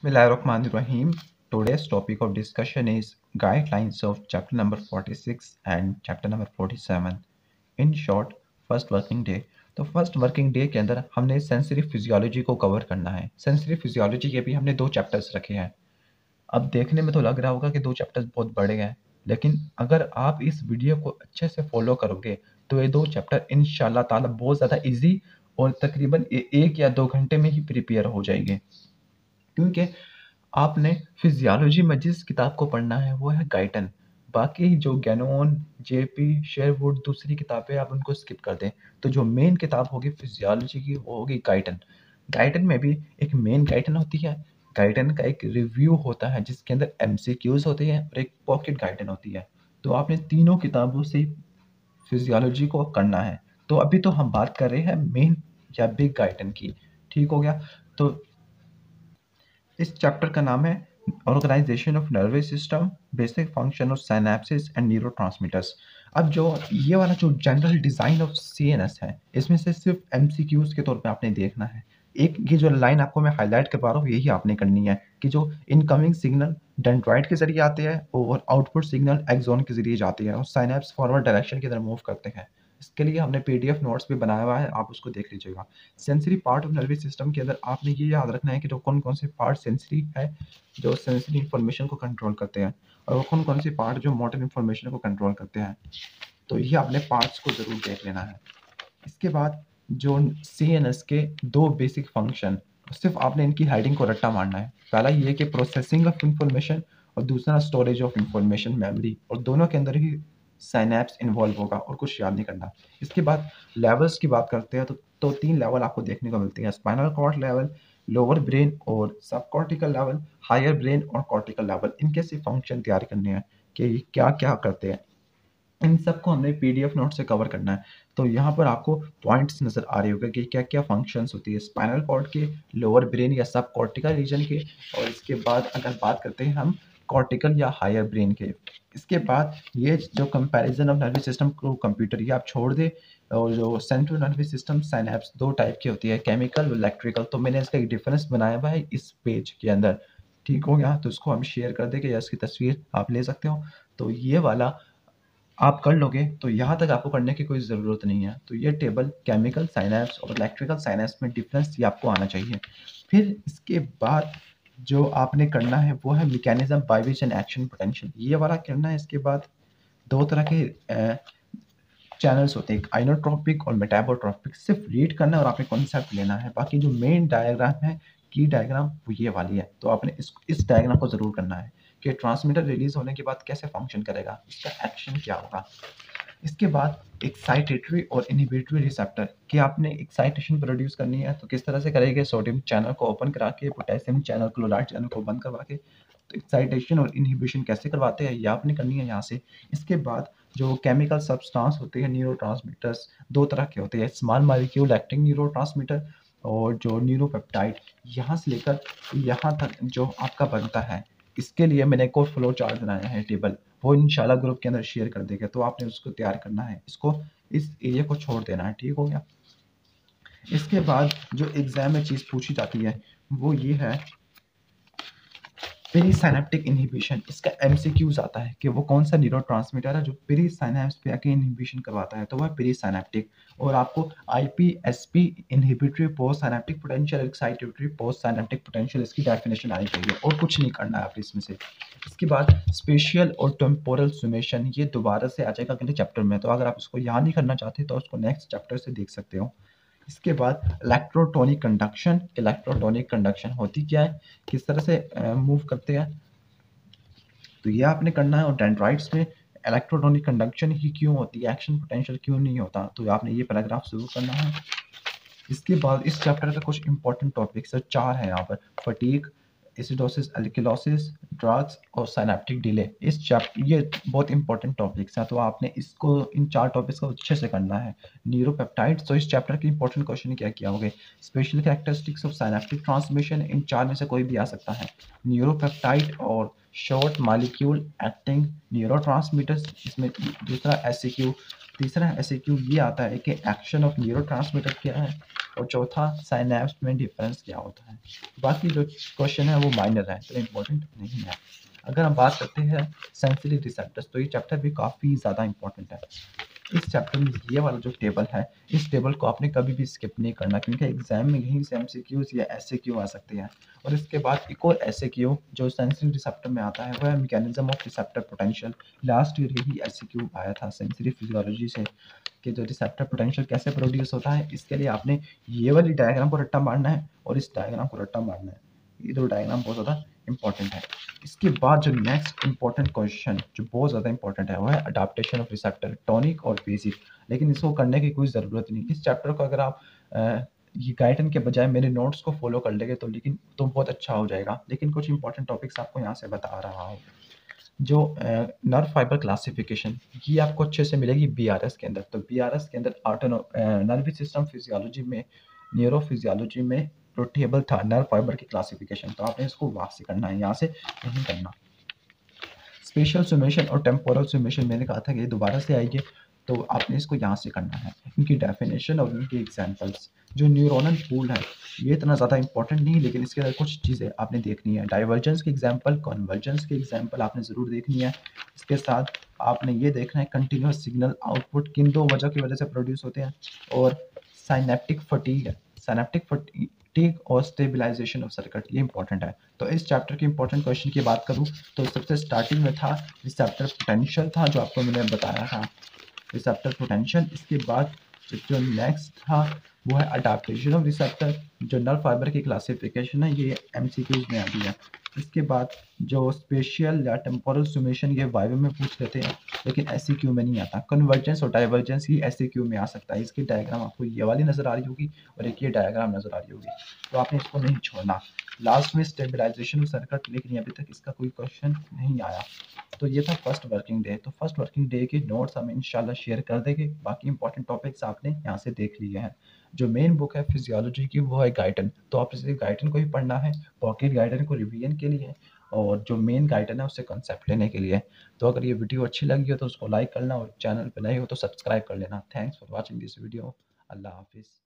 Bismillahirrahmanirrahim. Today's topic of discussion is guidelines of chapter number 46 and chapter number 47. In short, first working day. तो first working day के अंदर हमने sensory physiology को cover करना है। Sensory physiology के भी हमने 2 चैप्टर्स रखे हैं। अब देखने में तो लग रहा होगा कि 2 चैप्टर्स बहुत बड़े हैं, लेकिन अगर आप इस वीडियो को अच्छे से फॉलो करोगे तो ये 2 चैप्टर इंशाल्लाह ताला बहुत ज़्यादा ईज़ी और तकरीबन 1 या 2 घंटे में ही प्रिपेयर हो जाएंगे। क्योंकि आपने फिजियोलॉजी में जिस किताब को पढ़ना है वो है गाइटन। बाकी जो गैनोन, जेपी, शेरवुड दूसरी किताबें आप उनको स्किप कर दें। तो जो मेन किताब होगी फिजियोलॉजी की वो होगी गाइटन। गाइटन में भी एक मेन गाइटन होती है, गाइटन का एक रिव्यू होता है जिसके अंदर एमसीक्यूज होते हैं और एक पॉकेट गाइडन होती है। तो आपने तीनों किताबों से फिजियोलॉजी को करना है। तो अभी तो हम बात कर रहे हैं मेन या बिग गाइडन की। ठीक हो गया। तो इस चैप्टर का नाम है organisation of nervous system, basic function of synapsis and neurotransmitters. अब जो ये वाला जो जनरल डिज़ाइन ऑफ सीएनएस है, इसमें से सिर्फ एमसीक्यूज के तौर पे आपने देखना है। एक ये जो लाइन आपको मैं हाईलाइट करवा रहा हूँ यही आपने करनी है कि जो इनकमिंग सिग्नल डेंड्राइट के जरिए आते हैं और आउटपुट सिग्नल एक्सॉन के जरिए जाते हैं और साइनेप्स फॉरवर्ड डायरेक्शन की तरफ मूव करते हैं। इसके लिए हमने पीडीएफ नोट्स भी बनाया हुआ है, आप उसको देख लीजिएगा। Sensory part of nervous system के अंदर आपने ये याद रखना है कि जो कौन कौन से पार्ट सेंसरी है जो सेंसरी इंफॉर्मेशन को कंट्रोल करते हैं और कौन कौन से पार्ट जो मोटर इंफॉर्मेशन को कंट्रोल करते हैं। तो ये आपने पार्ट्स को जरूर देख लेना है। इसके बाद जो सीएनएस के 2 बेसिक फंक्शन, सिर्फ आपने इनकी हेडिंग को रट्टा मारना है। पहला ये कि प्रोसेसिंग ऑफ इंफॉर्मेशन और दूसरा स्टोरेज ऑफ इंफॉर्मेशन मेमोरी, और दोनों के अंदर ही साइनेप्स इन्वॉल्व होगा और कुछ याद नहीं करना। इसके बाद लेवल्स की बात करते हैं तो 3 लेवल आपको देखने को मिलते हैं, spinal cord level, lower brain और sub cortical level, higher brain और कॉर्टिकल लेवल। इनके से फंक्शन तैयार करने हैं कि क्या क्या करते हैं। इन सबको हमने पीडीएफ नोट से कवर करना है। तो यहाँ पर आपको पॉइंट्स नज़र आ रहे होंगे कि क्या क्या फंक्शंस होती है स्पाइनल कॉर्ड के, लोअर ब्रेन या सब कॉर्टिकल रीजन के, और इसके बाद अगर बात करते हैं हम कॉर्टिकल या हायर ब्रेन के। इसके बाद ये जो कंपैरिजन ऑफ नर्वस सिस्टम को कंप्यूटर ये आप छोड़ दे। और जो central nervous system synapse 2 type की होती है, केमिकल और इलेक्ट्रिकल। तो मैंने इसका एक डिफरेंस बनाया हुआ है इस पेज के अंदर। ठीक हो गया। तो इसको हम शेयर कर देंगे या इसकी तस्वीर आप ले सकते हो। तो ये वाला आप कर लोगे तो यहाँ तक आपको करने की कोई ज़रूरत नहीं है। तो ये टेबल केमिकल साइनेप्स और इलेक्ट्रिकल साइनेप्स में डिफरेंस ये आपको आना चाहिए। फिर इसके बाद जो आपने करना है वो है मैकेनिज्म वाइब्रेशन एक्शन पोटेंशियल, ये वाला करना है। इसके बाद 2 तरह के चैनल्स होते हैं, एक आइनोट्रोपिक और मेटाबोट्रोपिक। सिर्फ रीड करना है और आपने कॉन्सेप्ट लेना है। बाकी जो मेन डायग्राम है, की डायग्राम, वो ये वाली है। तो आपने इस डायग्राम को ज़रूर करना है कि ट्रांसमीटर रिलीज होने के बाद कैसे फंक्शन करेगा, इसका एक्शन क्या होगा। इसके बाद एक्साइटेटरी और इनहिबिटरी रिसेप्टर कि आपने एक्साइटेशन प्रोड्यूस करनी है तो किस तरह से करेंगे, सोडियम चैनल को ओपन करा के, पोटेशियम चैनल, क्लोराइड चैनल को बंद करवा के। तो एक्साइटेशन और इनहिबिशन कैसे करवाते हैं ये आपने करनी है यहाँ से। इसके बाद जो केमिकल सब्सटेंस होते हैं, न्यूरोट्रांसमीटर्स 2 तरह के होते हैं, स्मॉल मॉलिक्यूल एक्टिंग न्यूरोट्रांसमीटर और जो न्यूरोपेप्टाइड। यहाँ से लेकर यहाँ तक जो आपका बनता है, इसके लिए मैंने एक और फ्लो चार्ट बनाया है टेबल, वो इंशाल्लाह ग्रुप के अंदर शेयर कर देगा। तो आपने उसको तैयार करना है, इसको इस एरिया को छोड़ देना है। ठीक हो गया। इसके बाद जो एग्जाम में चीज़ पूछी जाती है वो ये है पेरीसाइनेप्टिक इनहिबिशन। इसका एमसीक्यूज आता है कि वो कौन सा न्यूरोट्रांसमीटर है जो पेरीसाइनेप्स पे आके इनहिबिशन करवाता है, तो वह पेरीसाइनेप्टिक। और आपको IPSP inhibitory post synaptic potential, excitatory post synaptic potential, इसकी डेफिनेशन आनी चाहिए और कुछ नहीं करना है आप इसमें से। इसके बाद स्पेशियल और टेम्पोरल सुमेशन, ये दोबारा से आ जाएगा अगले चैप्टर में। तो अगर आप इसको यहाँ नहीं करना चाहते तो उसको नेक्स्ट चैप्टर से देख सकते हो। इसके बाद इलेक्ट्रोटोनिक कंडक्शन। इलेक्ट्रोटोनिक कंडक्शन होती क्या है, किस तरह से मूव करते हैं, तो ये आपने करना है। और डेंड्राइट्स में इलेक्ट्रोटोनिक कंडक्शन ही क्यों होती है, एक्शन पोटेंशियल क्यों नहीं होता, तो आपने ये पैराग्राफ जरूर करना है। इसके बाद इस चैप्टर का कुछ इंपॉर्टेंट टॉपिक्स है, 4 है यहाँ पर, फटीग, एसिडोसिस, एल्किलोसिस, ड्रग्स और साइनेप्टिक डिले। इस चैप्टर ये बहुत इंपॉर्टेंट टॉपिक्स हैं, तो आपने इसको इन 4 टॉपिक्स को अच्छे से करना है। न्यूरोपेप्टाइड्स, तो इस चैप्टर के इंपॉर्टेंट क्वेश्चन क्या किया होंगे, special characteristics of synaptic transmission, इन 4 में से कोई भी आ सकता है। न्यूरोपेप्टाइड और शॉर्ट मॉलिक्यूल एक्टिंग न्यूरोट्रांसमीटर्स, इसमें दूसरा एससीक्यू। तीसरा एससीक्यू ये आता है कि एक्शन ऑफ न्यूरोट्रांसमीटर क्या है। और चौथा साइनैप्स में डिफरेंस क्या होता है। बाकी जो क्वेश्चन है वो माइनर है, तो इम्पोर्टेंट नहीं है। अगर हम बात करते हैं सेंसरी रिसेप्टर्स, तो ये चैप्टर भी काफ़ी ज़्यादा इंपॉर्टेंट है। इस चैप्टर में ये वाला जो टेबल है, इस टेबल को आपने कभी भी स्किप नहीं करना, क्योंकि एग्जाम में यहीं से एमसीक्यूज या एसएक्यू आ सकते हैं। और इसके बाद एक और एसएक्यू जो सेंसरी रिसेप्टर में आता है वह है mechanism of receptor potential. Last year यही एसएक्यू आया था सेंसरी फिजियोलॉजी से, कि जो रिसेप्टर पोटेंशियल कैसे प्रोड्यूस होता है। इसके लिए आपने ये वाली डायग्राम को रट्टा मारना है और इस डायग्राम को रट्टा मारना है। ये दो डायग्राम बहुत ज़्यादा इंपॉर्टेंट है। इसके बाद जो नेक्स्ट इंपॉर्टेंट क्वेश्चन जो बहुत ज़्यादा इंपॉर्टेंट है वो है अडाप्टेशन ऑफ रिसेप्टर टॉनिक और बेसिक। लेकिन इसको करने की कोई ज़रूरत नहीं। इस चैप्टर को अगर आप ये गाइडन के बजाय मेरे नोट्स को फॉलो कर लेंगे तो बहुत अच्छा हो जाएगा। लेकिन कुछ इंपॉर्टेंट टॉपिक्स आपको यहाँ से बता रहा हूँ। जो नर्व फाइबर क्लासिफिकेशन ये आपको अच्छे से मिलेगी बीआरएस के अंदर। तो बीआरएस के अंदर नर्वस सिस्टम फिजियोलॉजी में, न्यूरो फिजियोलॉजी में जो टेबल था नर्व फाइबर की क्लासिफिकेशन, तो आपने इसको वहाँ से करना है, यहाँ से नहीं करना। स्पेशल सुमेशन और टेम्पोरल सुमेशन मैंने कहा था कि दोबारा से आएंगे, तो आपने इसको यहाँ से करना है। इनकी डेफिनेशन और इनकी एग्जांपल्स। जो न्यूरोनल पूल है ये इतना ज़्यादा इंपॉर्टेंट नहीं, लेकिन इसके अंदर कुछ चीज़ें आपने देखनी है। डाइवर्जेंस की एग्जांपल, कन्वर्जेंस की एग्जांपल आपने ज़रूर देखनी है। इसके साथ आपने ये देखना है कंटिन्यूस सिग्नल आउटपुट किन दो वजह की वजह से प्रोड्यूस होते हैं, और साइनेप्टिक फटीग है। साइनेप्टिक फटीग और स्टेबलाइजेशन ऑफ सर्किट, ये इंपॉर्टेंट है। तो इस चैप्टर के इंपॉर्टेंट क्वेश्चन की बात करूँ तो सबसे स्टार्टिंग में था रिसेप्टर पोटेंशियल था, जो आपको मैंने बताया था रिसेप्टर पोटेंशियल। इसके बाद जो नेक्स्ट था वो है अडाप्टेशन ऑफ रिसेप्टर, जो नर्व फाइबर की क्लासिफिकेशन है, ये एमसीक्यूज में आती है। इसके बाद जो स्पेशियल या टेम्पोरल सुमेशन ये वाइवा में पूछ लेते हैं, लेकिन एससीक्यू में नहीं आता। कन्वर्जेंस और डाइवर्जेंस ही एससीक्यू में आ सकता है। इसकी डायग्राम आपको ये वाली नज़र आ रही होगी और एक ये डायग्राम नज़र आ रही होगी, तो आपने इसको नहीं छोड़ना। लास्ट में स्टेबलाइजेशन ऑफ सर्किट, लेकिन अभी तक इसका कोई क्वेश्चन नहीं आया। तो ये था फर्स्ट वर्किंग डे। तो फर्स्ट वर्किंग डे के नोट्स हम इंशाल्लाह शेयर कर देंगे। बाकी इंपॉर्टेंट टॉपिक्स आपने यहाँ से देख लिए हैं। जो मेन बुक है फिजियोलॉजी की वो है गाइडन, तो आप इसे गाइडन को ही पढ़ना है, पॉकेट गाइडन को रिवीजन के लिए, और जो मेन गाइडन है उससे कंसेप्ट लेने के लिए। तो अगर ये वीडियो अच्छी लगी हो तो उसको लाइक करना, और चैनल पर नए हो तो सब्सक्राइब कर लेना। Thanks for watching this video. अल्लाह हाफिज़।